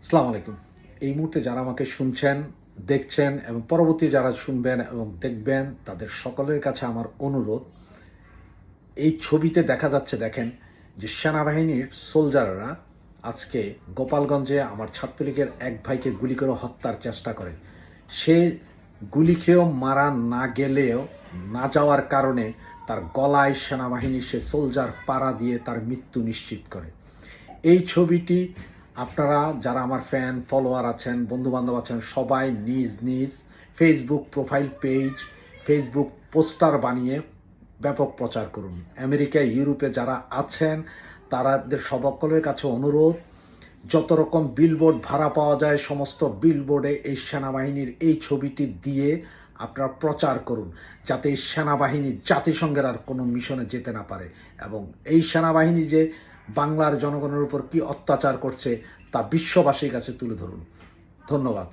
আসসালামু আলাইকুম। এই মুহূর্তে যারা আমাকে শুনছেন, দেখছেন এবং পরবর্তী যারা শুনবেন এবং দেখবেন তাদের সকলের কাছে আমার অনুরোধ, এই ছবিতে দেখা যাচ্ছে দেখেন যে সেনাবাহিনীর সোলজাররা আজকে গোপালগঞ্জে আমার ছাত্রলীগের এক ভাইকে গুলি করে হত্যার চেষ্টা করে। সে গুলি খেয়েও মারা না গেলেও না যাওয়ার কারণে তার গলায় সেনাবাহিনীর সে সোলজার পাড়া দিয়ে তার মৃত্যু নিশ্চিত করে। এই ছবিটি আপনারা যারা আমার ফ্যান ফলোয়ার আছেন, বন্ধুবান্ধব আছেন, সবাই নিজ নিজ Facebook profile page, Facebook poster বানিয়ে ব্যাপক প্রচার করুন। আমেরিকায়, ইউরোপে যারা আছেন তাদের সকলের কাছে অনুরোধ, যত রকম বিলবোর্ড ভাড়া পাওয়া যায় সমস্ত বিলবোর্ডে এই সেনাবাহিনীর এই ছবিটি দিয়ে আপনারা প্রচার করুন, যাতে এই সেনাবাহিনী জাতিসংঘের আর কোনো মিশনে যেতে না পারে। এবং এই সেনাবাহিনী যে বাংলার জনগণের উপর কি অত্যাচার করছে তা বিশ্ববাসীর কাছে তুলে ধরুন। ধন্যবাদ।